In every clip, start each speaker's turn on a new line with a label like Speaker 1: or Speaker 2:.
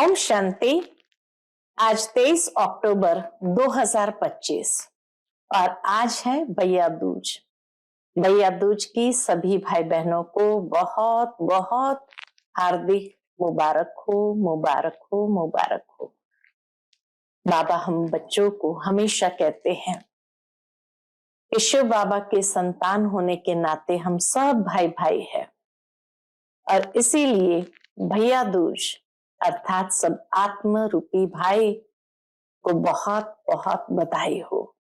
Speaker 1: ओम शांति। आज 23 अक्टूबर 2025 और आज है भैया दूज। भैया दूज की सभी भाई बहनों को बहुत बहुत हार्दिक मुबारक हो, मुबारक हो, मुबारक हो। बाबा हम बच्चों को हमेशा कहते हैं कि शिव बाबा के संतान होने के नाते हम सब भाई भाई हैं और इसीलिए भैया दूज अर्थात सब आत्म रूपी भाई को बहुत बहुत बधाई हो,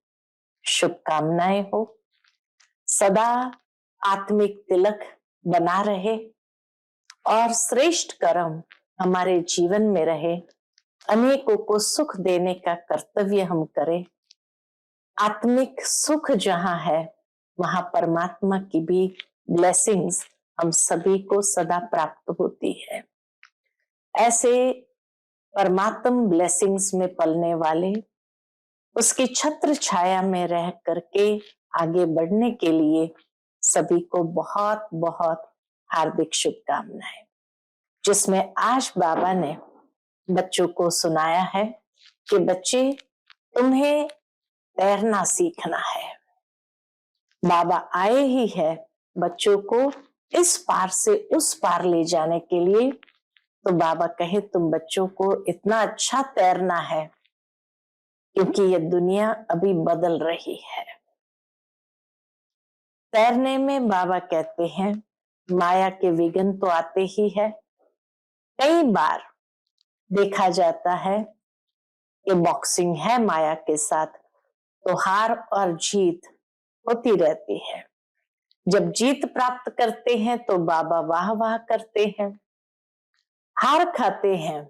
Speaker 1: शुभकामनाएं हो। सदा आत्मिक तिलक बना रहे और श्रेष्ठ कर्म हमारे जीवन में रहे। अनेकों को सुख देने का कर्तव्य हम करें। आत्मिक सुख जहां है वहां परमात्मा की भी ब्लेसिंग्स हम सभी को सदा प्राप्त होती है। ऐसे परमात्म ब्लेसिंग्स में पलने वाले, उसकी छत्र छाया में रह करके आगे बढ़ने के लिए सभी को बहुत बहुत हार्दिक शुभकामनाएं। जिसमें आज बाबा ने बच्चों को सुनाया है कि बच्चे तुम्हें तैरना सीखना है। बाबा आए ही है बच्चों को इस पार से उस पार ले जाने के लिए। तो बाबा कहे तुम बच्चों को इतना अच्छा तैरना है क्योंकि ये दुनिया अभी बदल रही है। तैरने में बाबा कहते हैं माया के विघ्न तो आते ही है। कई बार देखा जाता है कि बॉक्सिंग है माया के साथ तो हार और जीत होती रहती है। जब जीत प्राप्त करते हैं तो बाबा वाह वाह करते हैं। हार खाते हैं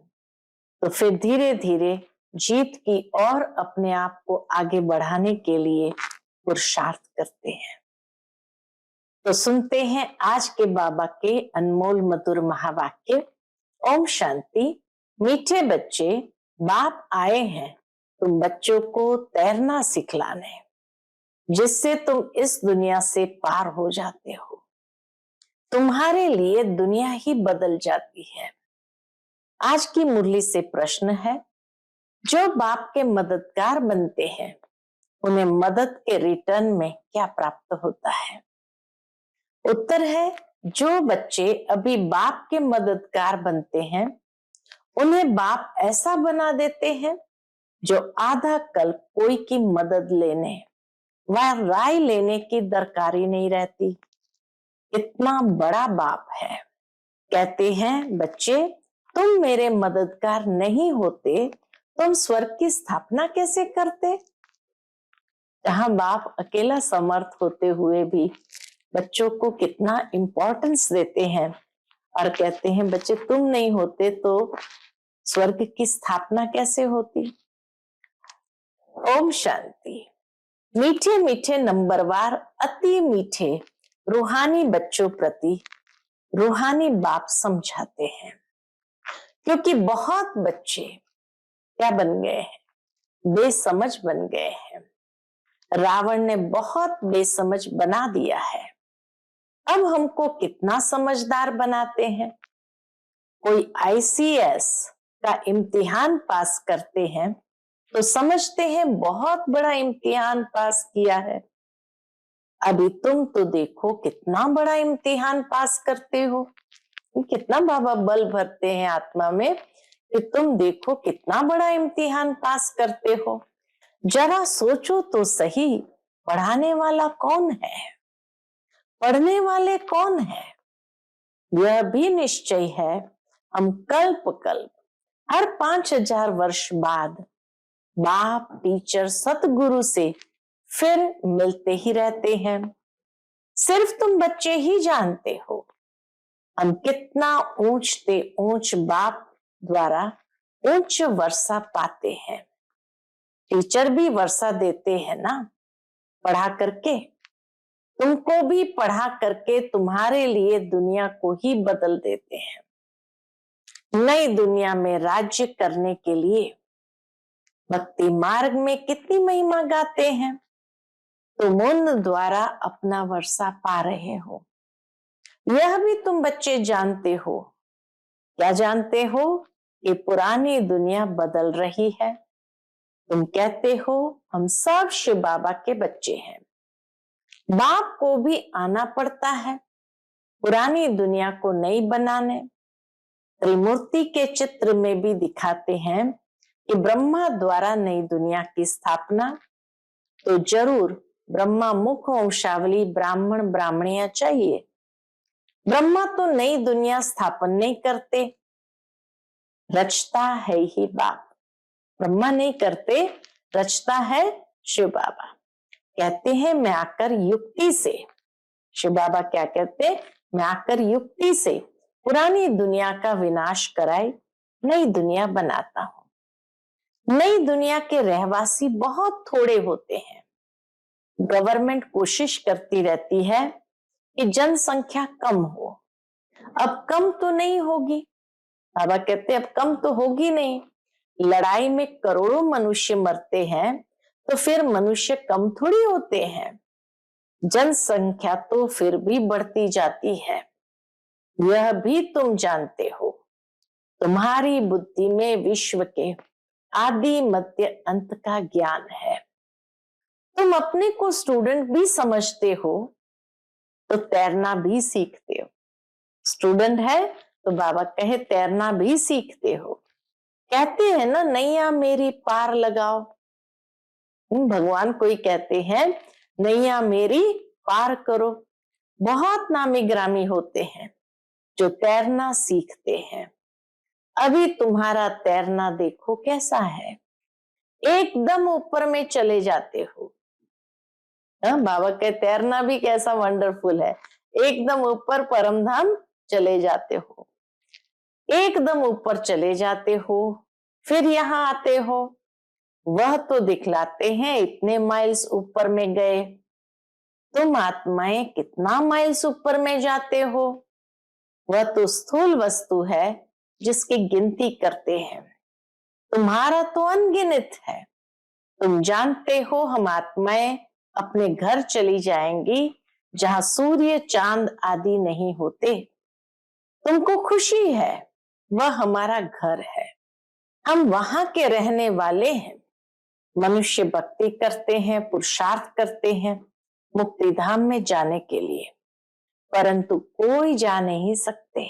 Speaker 1: तो फिर धीरे धीरे जीत की ओर अपने आप को आगे बढ़ाने के लिए पुरुषार्थ करते हैं। तो सुनते हैं आज के बाबा के अनमोल मधुर महावाक्य। ओम शांति। मीठे बच्चे, बाप आए हैं तुम बच्चों को तैरना सिखलाने, जिससे तुम इस दुनिया से पार हो जाते हो। तुम्हारे लिए दुनिया ही बदल जाती है। आज की मुरली से प्रश्न है, जो बाप के मददगार बनते हैं उन्हें मदद के रिटर्न में क्या प्राप्त होता है? उत्तर है, जो बच्चे अभी बाप के मददगार बनते हैं उन्हें बाप ऐसा बना देते हैं जो आधा कल कोई की मदद लेने व राय लेने की दरकारी नहीं रहती। इतना बड़ा बाप है। कहते हैं बच्चे तुम मेरे मददगार नहीं होते तुम स्वर्ग की स्थापना कैसे करते? जहां बाप अकेला समर्थ होते हुए भी बच्चों को कितना इंपॉर्टेंस देते हैं और कहते हैं बच्चे तुम नहीं होते तो स्वर्ग की स्थापना कैसे होती? ओम शांति। मीठे मीठे नंबरवार अति मीठे रूहानी बच्चों प्रति रूहानी बाप समझाते हैं, क्योंकि बहुत बच्चे क्या बन गए हैं? बेसमझ बन गए हैं। रावण ने बहुत बेसमझ बना दिया है। अब हमको कितना समझदार बनाते हैं। कोई आईसीएस का इम्तिहान पास करते हैं तो समझते हैं बहुत बड़ा इम्तिहान पास किया है। अभी तुम तो देखो कितना बड़ा इम्तिहान पास करते हो। कितना बाबा बल भरते हैं आत्मा में कि तुम देखो कितना बड़ा इम्तिहान पास करते हो। जरा सोचो तो सही, पढ़ाने वाला कौन है? पढ़ने वाले कौन है? यह भी निश्चय है हम कल्प कल्प हर 5000 वर्ष बाद बाप टीचर सतगुरु से फिर मिलते ही रहते हैं। सिर्फ तुम बच्चे ही जानते हो हम कितना ऊंचते ऊंच बाप द्वारा उच्च वर्षा पाते हैं। टीचर भी वर्षा देते हैं ना, पढ़ा करके। तुमको भी पढ़ा करके तुम्हारे लिए दुनिया को ही बदल देते हैं। नई दुनिया में राज्य करने के लिए भक्ति मार्ग में कितनी महिमा गाते हैं। तुम उन द्वारा अपना वर्षा पा रहे हो, यह भी तुम बच्चे जानते हो। क्या जानते हो? कि पुरानी दुनिया बदल रही है। तुम कहते हो हम सब शिव बाबा के बच्चे हैं। बाप को भी आना पड़ता है पुरानी दुनिया को नई बनाने। त्रिमूर्ति के चित्र में भी दिखाते हैं कि ब्रह्मा द्वारा नई दुनिया की स्थापना, तो जरूर ब्रह्मा मुख वंशावली ब्राह्मण ब्राह्मणियां चाहिए। ब्रह्मा तो नई दुनिया स्थापन नहीं करते, रचता है ही बाप। ब्रह्मा नहीं करते, रचता है शिव बाबा। कहते हैं मैं आकर युक्ति से, शिव बाबा क्या कहते, मैं आकर युक्ति से पुरानी दुनिया का विनाश कराए नई दुनिया बनाता हूं। नई दुनिया के रहवासी बहुत थोड़े होते हैं। गवर्नमेंट कोशिश करती रहती है कि जनसंख्या कम हो। अब कम तो नहीं होगी, बाबा कहते अब कम तो होगी नहीं। लड़ाई में करोड़ों मनुष्य मरते हैं तो फिर मनुष्य कम थोड़ी होते हैं। जनसंख्या तो फिर भी बढ़ती जाती है, यह भी तुम जानते हो। तुम्हारी बुद्धि में विश्व के आदि मध्य अंत का ज्ञान है। तुम अपने को स्टूडेंट भी समझते हो तो तैरना भी सीखते हो। स्टूडेंट है तो बाबा कहे तैरना भी सीखते हो। कहते हैं ना नैया मेरी पार लगाओ। भगवान कोई कहते हैं नैया मेरी पार करो। बहुत नामी ग्रामी होते हैं जो तैरना सीखते हैं। अभी तुम्हारा तैरना देखो कैसा है, एकदम ऊपर में चले जाते हो। बाबा के तैरना भी कैसा वंडरफुल है, एकदम ऊपर परमधाम चले जाते हो, एकदम ऊपर चले जाते हो, फिर यहाँ आते हो। वह तो दिखलाते हैं इतने माइल्स ऊपर में गए, तुम आत्माएं कितना माइल्स ऊपर में जाते हो। वह तो स्थूल वस्तु है जिसकी गिनती करते हैं, तुम्हारा तो अनगिनत है। तुम जानते हो हम आत्माएं अपने घर चली जाएंगी जहां सूर्य चांद आदि नहीं होते। तुमको खुशी है, वह हमारा घर है, हम वहां के रहने वाले हैं। मनुष्य भक्ति करते हैं, पुरुषार्थ करते हैं मुक्ति धाम में जाने के लिए, परंतु कोई जा नहीं सकते।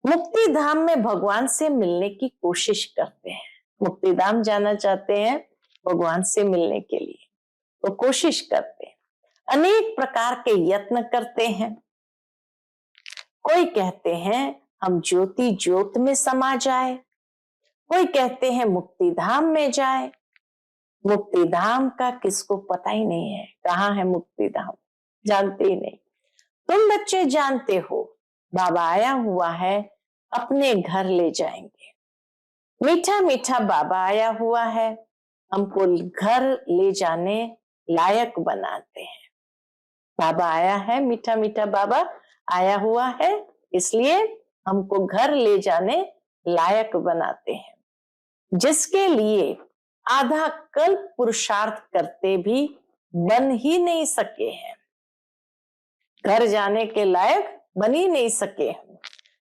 Speaker 1: मुक्ति धाम में भगवान से मिलने की कोशिश करते हैं। मुक्ति धाम जाना चाहते हैं भगवान से मिलने के लिए तो कोशिश करते हैं, अनेक प्रकार के यत्न करते हैं। कोई कहते हैं हम ज्योति ज्योत में समा जाए, कोई कहते हैं मुक्ति धाम में जाए। मुक्ति धाम का किसको पता ही नहीं है, कहाँ है मुक्ति धाम, जानते ही नहीं। तुम बच्चे जानते हो बाबा आया हुआ है, अपने घर ले जाएंगे। मीठा मीठा बाबा आया हुआ है, हमको घर ले जाने लायक बनाते हैं। बाबा आया है, मीठा मीठा बाबा आया हुआ है, इसलिए हमको घर ले जाने लायक बनाते हैं। जिसके लिए आधा कल्प पुरुषार्थ करते भी बन ही नहीं सके हैं, घर जाने के लायक बन ही नहीं सके हैं।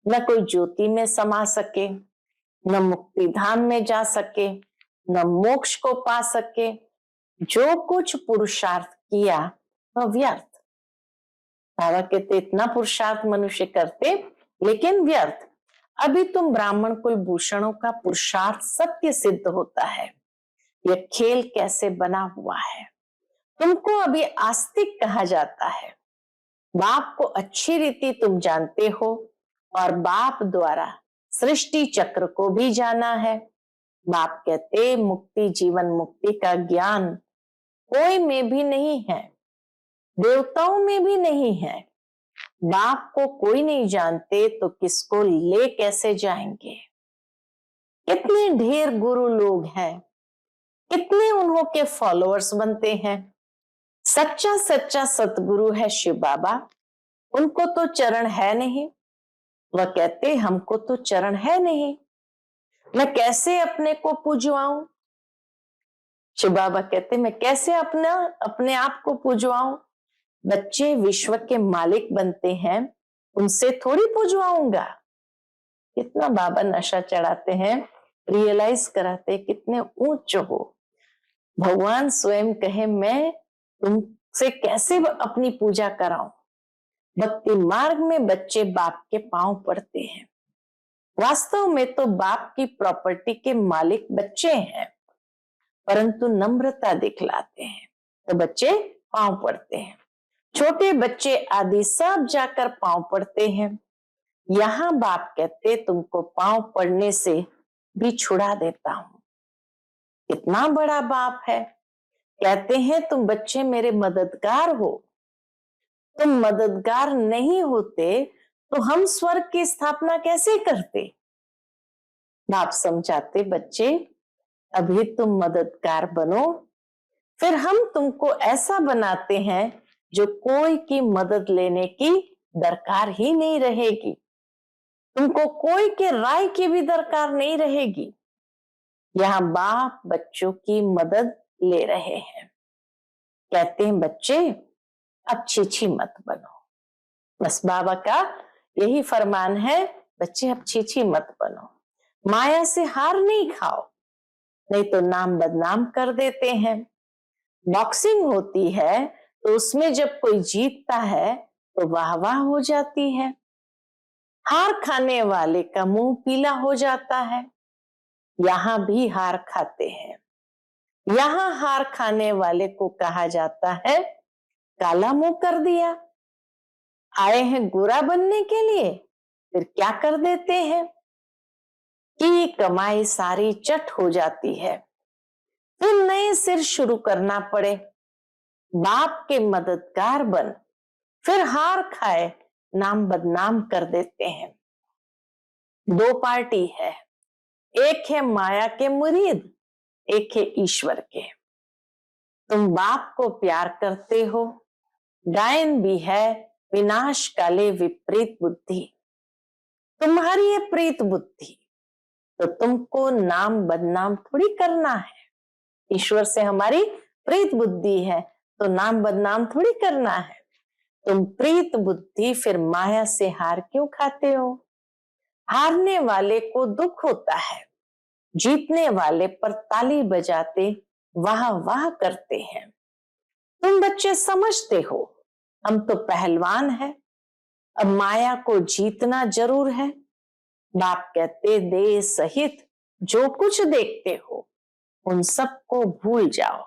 Speaker 1: न कोई ज्योति में समा सके, न मुक्ति धाम में जा सके, न मोक्ष को पा सके। जो कुछ पुरुषार्थ किया वह व्यर्थ। बाबा कहते इतना पुरुषार्थ मनुष्य करते लेकिन व्यर्थ। अभी तुम ब्राह्मण कुल भूषणों का पुरुषार्थ सत्य सिद्ध होता है। यह खेल कैसे बना हुआ है, तुमको अभी आस्तिक कहा जाता है। बाप को अच्छी रीति तुम जानते हो और बाप द्वारा सृष्टि चक्र को भी जाना है। बाप कहते मुक्ति जीवन मुक्ति का ज्ञान कोई में भी नहीं है, देवताओं में भी नहीं है। बाप को कोई नहीं जानते तो किसको ले कैसे जाएंगे। कितने ढेर गुरु लोग हैं, कितने उन्हों के फॉलोअर्स बनते हैं। सच्चा सच्चा सतगुरु है शिव बाबा, उनको तो चरण है नहीं। वह कहते हमको तो चरण है नहीं, मैं कैसे अपने को पूजवाऊं। शिव बाबा कहते मैं कैसे अपने आप को पूजवाऊं। बच्चे विश्व के मालिक बनते हैं, उनसे थोड़ी पूजवाऊंगा। कितना बाबा नशा चढ़ाते हैं, रियलाइज कराते कितने ऊंच हो। भगवान स्वयं कहे मैं तुमसे कैसे अपनी पूजा कराऊं। भक्ति मार्ग में बच्चे बाप के पांव पड़ते हैं। वास्तव में तो बाप की प्रॉपर्टी के मालिक बच्चे हैं, परंतु नम्रता दिखलाते हैं तो बच्चे पांव पड़ते हैं। छोटे बच्चे आदि सब जाकर पांव पड़ते हैं। यहाँ बाप कहते तुमको पांव पड़ने से भी छुड़ा देता हूं। कितना बड़ा बाप है। कहते हैं तुम बच्चे मेरे मददगार हो। तुम मददगार नहीं होते तो हम स्वर्ग की स्थापना कैसे करते। बाप समझाते बच्चे अभी तुम मददगार बनो, फिर हम तुमको ऐसा बनाते हैं जो कोई की मदद लेने की दरकार ही नहीं रहेगी। तुमको कोई के राय की भी दरकार नहीं रहेगी। यहाँ बाप बच्चों की मदद ले रहे हैं। कहते हैं बच्चे अब छीछी मत बनो। बस बाबा का यही फरमान है, बच्चे अब छीछी मत बनो, माया से हार नहीं खाओ, नहीं तो नाम बदनाम कर देते हैं। बॉक्सिंग होती है तो उसमें जब कोई जीतता है तो वाह वाह हो जाती है। हार खाने वाले का मुंह पीला हो जाता है। यहाँ भी हार खाते हैं। यहाँ हार खाने वाले को कहा जाता है काला मुंह कर दिया। आए हैं गोरा बनने के लिए, फिर क्या कर देते हैं कि कमाई सारी चट हो जाती है। फिर नए सिर शुरू करना पड़े। बाप के मददगार बन, फिर हार खाए नाम बदनाम कर देते हैं। दो पार्टी है, एक है माया के मुरीद, एक है ईश्वर के। तुम बाप को प्यार करते हो, गायन भी है विनाश काले विपरीत बुद्धि। तुम्हारी है प्रीत बुद्धि तो तुमको नाम बदनाम थोड़ी करना है। ईश्वर से हमारी प्रीत बुद्धि है तो नाम बदनाम थोड़ी करना है। तुम प्रीत बुद्धि फिर माया से हार क्यों खाते हो। हारने वाले को दुख होता है, जीतने वाले पर ताली बजाते वाह वाह करते हैं। तुम बच्चे समझते हो हम तो पहलवान हैं, अब माया को जीतना जरूर है। बाप कहते देह सहित जो कुछ देखते हो उन सबको भूल जाओ,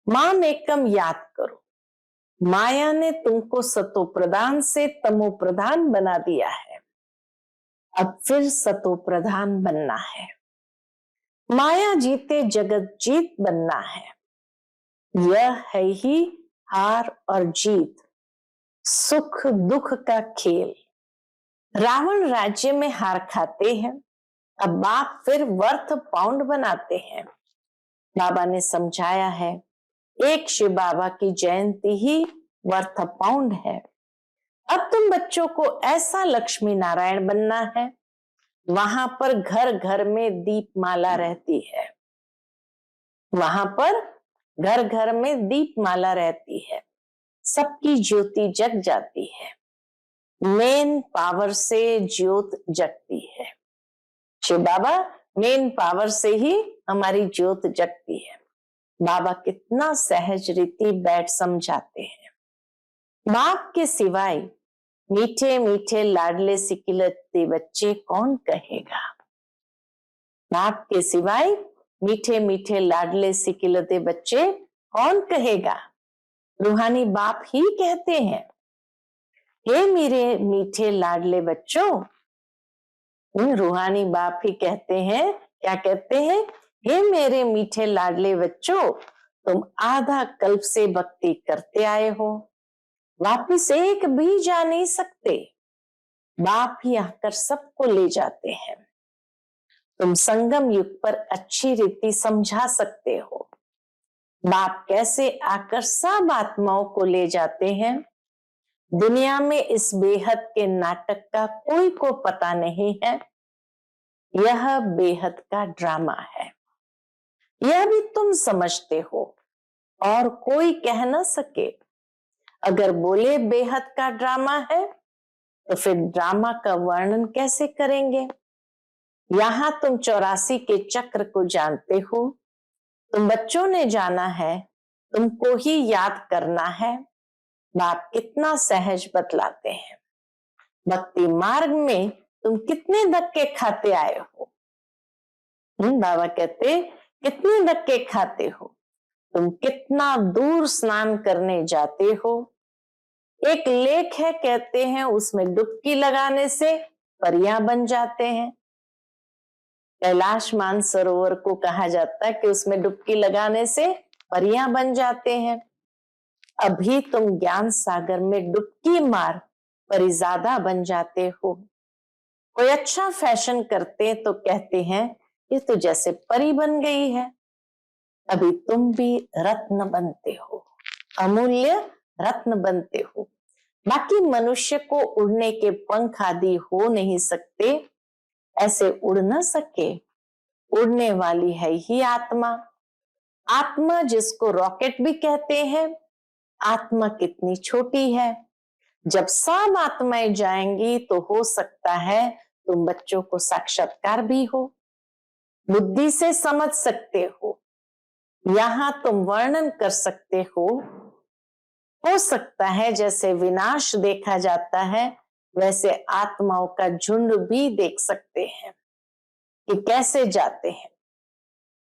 Speaker 1: माम एकम याद करो। माया ने तुमको सतो प्रधान से तमो प्रधान बना दिया है, अब फिर सतो प्रधान बनना है। माया जीते जगत जीत बनना है। यह है ही हार और जीत, सुख दुख का खेल। रावण राज्य में हार खाते हैं, अब बाप फिर वर्थ पाउंड बनाते हैं। बाबा ने समझाया है एक शिव बाबा की जयंती ही वर्थ पाउंड है। अब तुम बच्चों को ऐसा लक्ष्मी नारायण बनना है, वहां पर घर घर में दीपमाला रहती है। वहां पर घर घर में दीपमाला रहती है, सबकी ज्योति जग जाती है। मेन पावर से ज्योत जगती है। शिव बाबा मेन पावर से ही हमारी ज्योत जगती है। बाबा कितना सहज रीति बैठ समझाते हैं। बाप के सिवाय मीठे मीठे लाडले सिकिलते बच्चे कौन कहेगा। बाप के सिवाय मीठे मीठे लाडले सिकिलते बच्चे कौन कहेगा। रूहानी बाप ही कहते हैं हे मेरे मीठे लाडले बच्चों। रूहानी बाप ही कहते हैं, क्या कहते हैं, हे मेरे मीठे लाडले बच्चों, तुम आधा कल्प से भक्ति करते आए हो, वापिस एक भी जा नहीं सकते। बाप ही आकर सबको ले जाते हैं। तुम संगम युग पर अच्छी रीति समझा सकते हो बाप कैसे आकर सब आत्माओं को ले जाते हैं। दुनिया में इस बेहद के नाटक का कोई को पता नहीं है। यह बेहद का ड्रामा है, यह भी तुम समझते हो और कोई कह न सके। अगर बोले बेहद का ड्रामा है तो फिर ड्रामा का वर्णन कैसे करेंगे? यहां तुम 84 के चक्र को जानते हो, तुम बच्चों ने जाना है, तुमको ही याद करना है। बाप कितना सहज बतलाते हैं। भक्ति मार्ग में तुम कितने धक्के खाते आए हो। बाबा कहते कितने धक्के खाते हो, तुम कितना दूर स्नान करने जाते हो। एक लेख है, कहते हैं उसमें डुबकी लगाने से परियां बन जाते हैं। कैलाश मानसरोवर को कहा जाता है कि उसमें डुबकी लगाने से परियां बन जाते हैं। अभी तुम ज्ञान सागर में डुबकी मार परिजादा बन जाते हो। कोई अच्छा फैशन करते तो कहते हैं ये तो जैसे परी बन गई है। अभी तुम भी रत्न बनते हो, अमूल्य रत्न बनते हो। बाकी मनुष्य को उड़ने के पंख आदि हो नहीं सकते, ऐसे उड़ न सके। उड़ने वाली है ही आत्मा। आत्मा जिसको रॉकेट भी कहते हैं, आत्मा कितनी छोटी है। जब सब आत्माएं जाएंगी तो हो सकता है तुम बच्चों को साक्षात्कार भी हो, बुद्धि से समझ सकते हो, यहां तुम वर्णन कर सकते हो सकता है जैसे विनाश देखा जाता है वैसे आत्माओं का झुंड भी देख सकते हैं कि कैसे जाते हैं।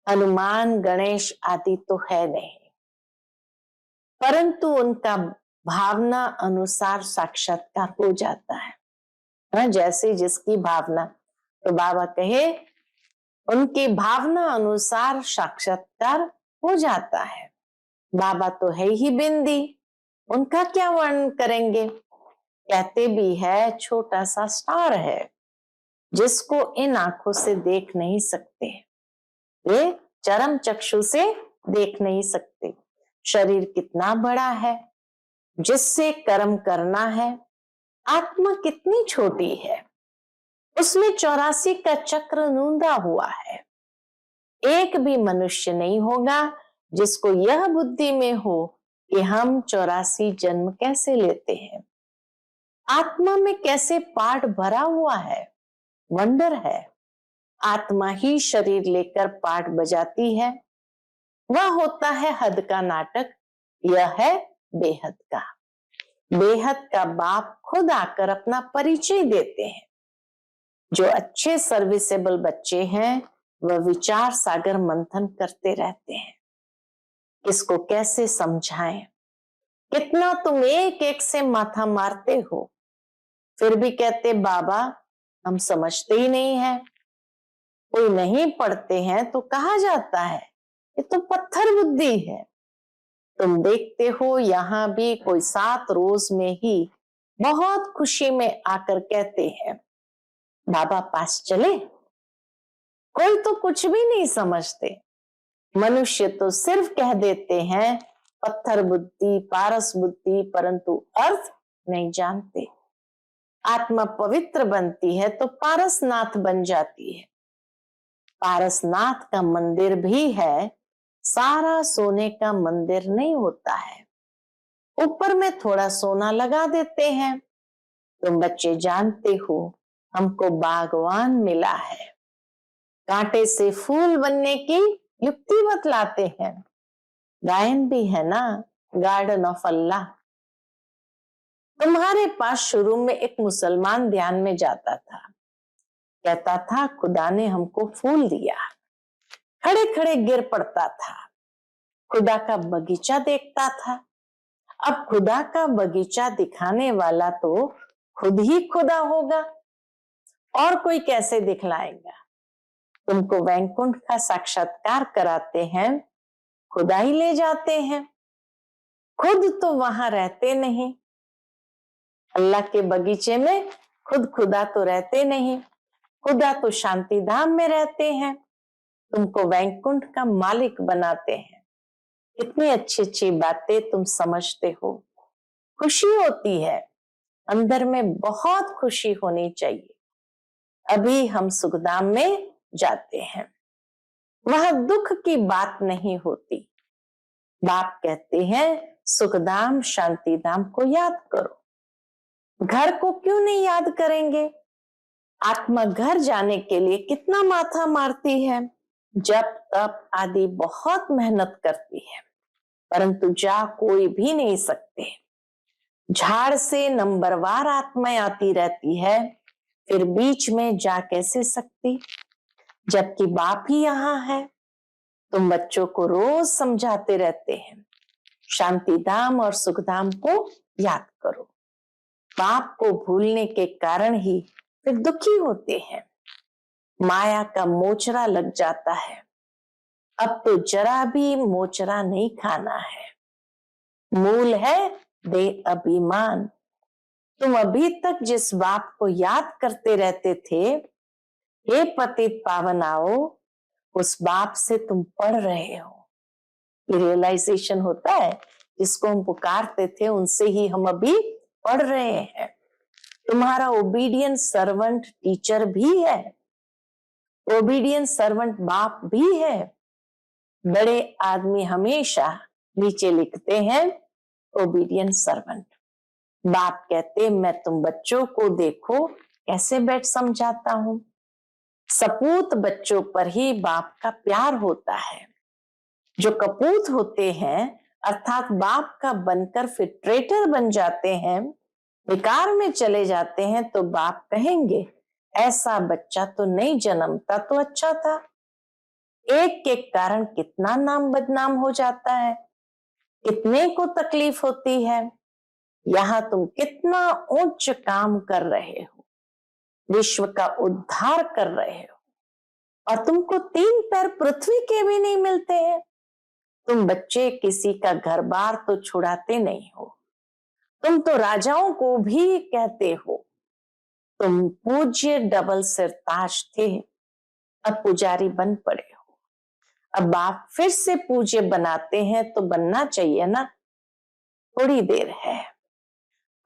Speaker 1: हनुमान गणेश आदि तो है नहीं, परंतु उनका भावना अनुसार साक्षात्कार हो जाता है। जैसे जिसकी भावना, तो बाबा कहे उनकी भावना अनुसार साक्षात्कार हो जाता है। बाबा तो है ही बिंदी, उनका क्या वर्णन करेंगे। कहते भी है छोटा सा स्टार है जिसको इन आंखों से देख नहीं सकते, वे चरम चक्षु से देख नहीं सकते। शरीर कितना बड़ा है जिससे कर्म करना है। आत्मा कितनी छोटी है, उसमें 84 का चक्र नूंदा हुआ है। एक भी मनुष्य नहीं होगा जिसको यह बुद्धि में हो कि हम 84 जन्म कैसे लेते हैं, आत्मा में कैसे पाठ भरा हुआ है। वंडर है, आत्मा ही शरीर लेकर पाठ बजाती है। वह होता है हद का नाटक, यह है बेहद का। बेहद का बाप खुद आकर अपना परिचय देते हैं। जो अच्छे सर्विसेबल बच्चे हैं वह विचार सागर मंथन करते रहते हैं, इसको कैसे समझाएं। कितना तुम एक एक से माथा मारते हो, फिर भी कहते बाबा हम समझते ही नहीं है। कोई नहीं पढ़ते हैं तो कहा जाता है ये तो पत्थर बुद्धि है। तुम देखते हो यहाँ भी कोई 7 रोज में ही बहुत खुशी में आकर कहते हैं बाबा पास चले। कोई तो कुछ भी नहीं समझते। मनुष्य तो सिर्फ कह देते हैं पत्थर बुद्धि, पारस बुद्धि, परंतु अर्थ नहीं जानते। आत्मा पवित्र बनती है तो पारसनाथ बन जाती है। पारसनाथ का मंदिर भी है, सारा सोने का मंदिर नहीं होता है, ऊपर में थोड़ा सोना लगा देते हैं। तुम बच्चे जानते हो हमको बागवान मिला है, कांटे से फूल बनने की युक्ति बतलाते हैं। गायन भी है ना, गार्डन ऑफ अल्लाह। तुम्हारे पास शुरू में एक मुसलमान ध्यान में जाता था, कहता था खुदा ने हमको फूल दिया, खड़े खड़े गिर पड़ता था। खुदा का बगीचा देखता था। अब खुदा का बगीचा दिखाने वाला तो खुद ही खुदा होगा, और कोई कैसे दिखलाएगा। तुमको वैकुंठ का साक्षात्कार कराते हैं, खुदा ही ले जाते हैं, खुद तो वहां रहते नहीं। अल्लाह के बगीचे में खुद खुदा तो रहते नहीं, खुदा तो शांति धाम में रहते हैं। तुमको वैकुंठ का मालिक बनाते हैं। कितनी अच्छी अच्छी बातें तुम समझते हो, खुशी होती है अंदर में, बहुत खुशी होनी चाहिए। अभी हम सुखधाम में जाते हैं, वहां दुख की बात नहीं होती। बाप कहते हैं सुखधाम शांति धाम को याद करो। घर को क्यों नहीं याद करेंगे? आत्मा घर जाने के लिए कितना माथा मारती है, जप तप आदि बहुत मेहनत करती है, परंतु जा कोई भी नहीं सकते। झाड़ से नंबरवार आत्माएं आती रहती है, फिर बीच में जा कैसे सकती? जबकि बाप ही यहाँ है। तुम बच्चों को रोज समझाते रहते हैं, शांति धाम और सुख धाम को याद करो। बाप को भूलने के कारण ही फिर दुखी होते हैं। माया का मोचरा लग जाता है। अब तो जरा भी मोचरा नहीं खाना है। मूल है दे अभिमान। तुम अभी तक जिस बाप को याद करते रहते थे, हे पतित पावन आओ, उस बाप से तुम पढ़ रहे हो। ये रियलाइजेशन होता है, जिसको हम पुकारते थे उनसे ही हम अभी पढ़ रहे हैं। तुम्हारा ओबीडियंट सर्वेंट टीचर भी है, ओबीडियंट सर्वेंट बाप भी है। बड़े आदमी हमेशा नीचे लिखते हैं ओबीडियंट सर्वेंट। बाप कहते मैं तुम बच्चों को देखो कैसे बैठ समझाता हूं। सपूत बच्चों पर ही बाप का प्यार होता है। जो कपूत होते हैं अर्थात बाप का बनकर फिर ट्रेटर बन जाते हैं, विकार में चले जाते हैं, तो बाप कहेंगे ऐसा बच्चा तो नहीं जन्मता तो अच्छा था। एक के कारण कितना नाम बदनाम हो जाता है, कितने को तकलीफ होती है। यहाँ तुम कितना उच्च काम कर रहे हो, विश्व का उद्धार कर रहे हो, और तुमको 3 पैर पृथ्वी के भी नहीं मिलते हैं। तुम बच्चे किसी का घर बार तो छुड़ाते नहीं हो, तुम तो राजाओं को भी कहते हो। तुम पूज्य डबल सिर ताज थे, अब पुजारी बन पड़े हो। अब बाप फिर से पूज्य बनाते हैं तो बनना चाहिए ना, थोड़ी देर है।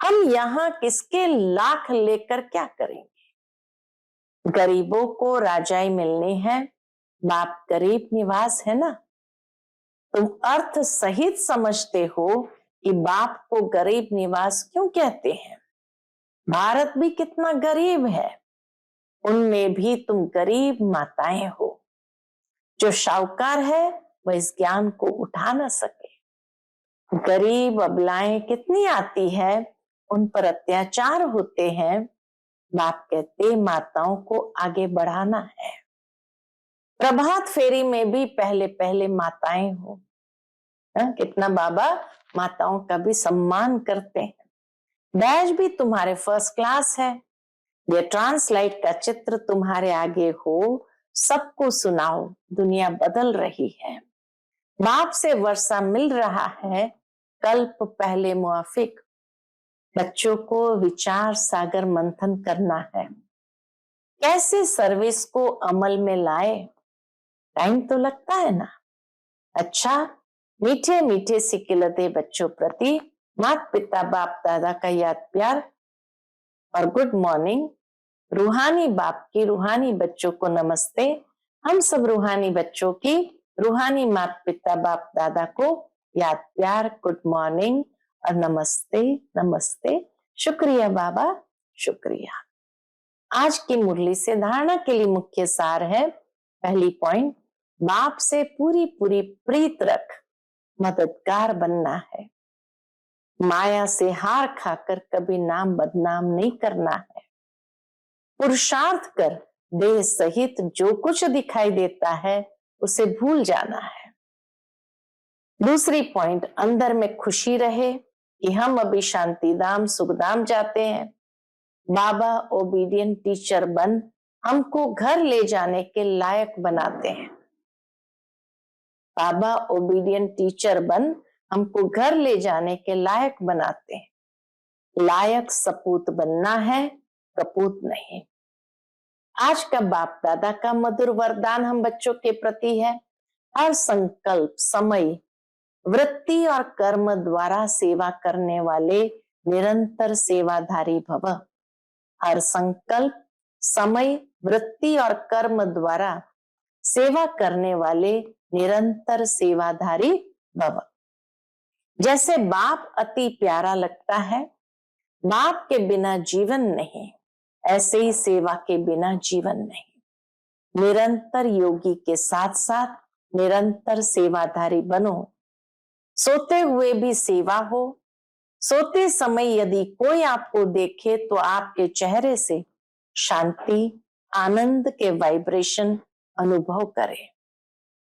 Speaker 1: हम यहाँ किसके लाख लेकर क्या करेंगे? गरीबों को राजाई मिलनी है, बाप गरीब निवास है ना। तुम अर्थ सहित समझते हो कि बाप को गरीब निवास क्यों कहते हैं? भारत भी कितना गरीब है, उनमें भी तुम गरीब माताएं हो। जो शाहूकार है वह इस ज्ञान को उठा न सके। गरीब अबलाएं कितनी आती है, उन पर अत्याचार होते हैं। बाप कहते माताओं को आगे बढ़ाना है। प्रभात फेरी में भी पहले पहले माताएं हो। कितना बाबा माताओं का भी सम्मान करते हैं। बैज भी तुम्हारे फर्स्ट क्लास है। ये ट्रांसलाइट का चित्र तुम्हारे आगे हो, सबको सुनाओ, दुनिया बदल रही है। बाप से वर्षा मिल रहा है, कल्प पहले मुआफिक। बच्चों को विचार सागर मंथन करना है, कैसे सर्विस को अमल में लाए। टाइम तो लगता है ना। अच्छा, मीठे मीठे सिकिलते बच्चों प्रति माता पिता बाप दादा का याद प्यार और गुड मॉर्निंग। रूहानी बाप की रूहानी बच्चों को नमस्ते। हम सब रूहानी बच्चों की रूहानी माता पिता बाप दादा को याद प्यार, गुड मॉर्निंग और नमस्ते नमस्ते। शुक्रिया बाबा, शुक्रिया। आज की मुरली से धारणा के लिए मुख्य सार है, पहली पॉइंट, बाप से पूरी पूरी प्रीत रख, मददगार बनना है। माया से हार खाकर कभी नाम बदनाम नहीं करना है। पुरुषार्थ कर देह सहित जो कुछ दिखाई देता है उसे भूल जाना है। दूसरी पॉइंट, अंदर में खुशी रहे कि हम अभी शांति धाम सुख धाम जाते हैं। बाबा ओबीडियंट टीचर बन हमको घर ले जाने के लायक बनाते हैं। बाबा ओबीडियंट टीचर बन हमको घर ले जाने के लायक बनाते हैं। लायक सपूत बनना है, कपूत नहीं। आज का बाप दादा का मधुर वरदान हम बच्चों के प्रति है, हर संकल्प समय वृत्ति और कर्म द्वारा सेवा करने वाले निरंतर सेवाधारी भव। हर संकल्प समय वृत्ति और कर्म द्वारा सेवा करने वाले निरंतर सेवाधारी भव। जैसे बाप अति प्यारा लगता है, बाप के बिना जीवन नहीं, ऐसे ही सेवा के बिना जीवन नहीं। निरंतर योगी के साथ साथ निरंतर सेवाधारी बनो। सोते हुए भी सेवा हो। सोते समय यदि कोई आपको देखे तो आपके चेहरे से शांति, आनंद के वाइब्रेशन अनुभव करे।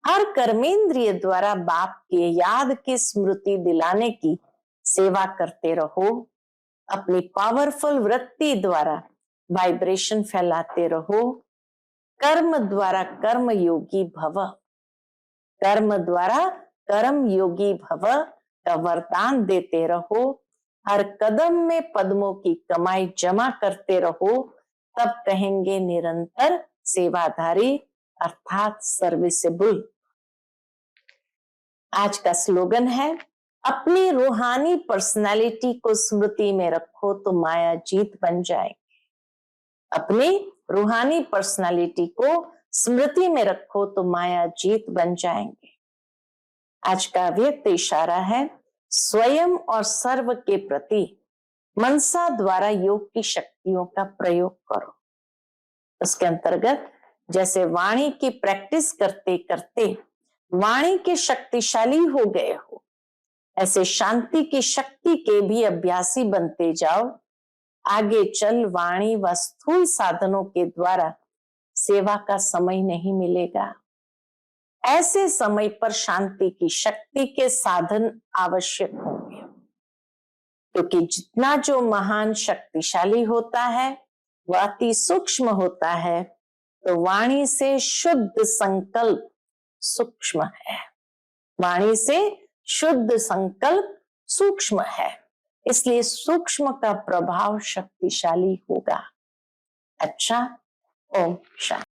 Speaker 1: हर कर्मेंद्रिय द्वारा बाप के याद की स्मृति दिलाने की सेवा करते रहो। अपनी पावरफुल वृत्ति द्वारा वाइब्रेशन फैलाते रहो। कर्म द्वारा कर्म योगी भव। कर्म द्वारा कर्म योगी भव का वरदान देते रहो। हर कदम में पद्मों की कमाई जमा करते रहो, तब कहेंगे निरंतर सेवाधारी अर्थात सर्विसेबल। आज का स्लोगन है, अपनी रूहानी पर्सनालिटी को स्मृति में रखो तो माया जीत बन जाएगी। अपनी रूहानी पर्सनालिटी को स्मृति में रखो तो माया जीत बन जाएंगे। आज का व्यक्त इशारा है, स्वयं और सर्व के प्रति मनसा द्वारा योग की शक्तियों का प्रयोग करो। उसके अंतर्गत जैसे वाणी की प्रैक्टिस करते करते वाणी के शक्तिशाली हो गए हो, ऐसे शांति की शक्ति के भी अभ्यासी बनते जाओ। आगे चल वाणी व स्थूल साधनों के द्वारा सेवा का समय नहीं मिलेगा। ऐसे समय पर शांति की शक्ति के साधन आवश्यक होंगे, क्योंकि जितना जो महान शक्तिशाली होता है वह अति सूक्ष्म होता है, तो वाणी से शुद्ध संकल्प सूक्ष्म है। वाणी से शुद्ध संकल्प सूक्ष्म है, इसलिए सूक्ष्म का प्रभाव शक्तिशाली होगा। अच्छा, ओम शांति।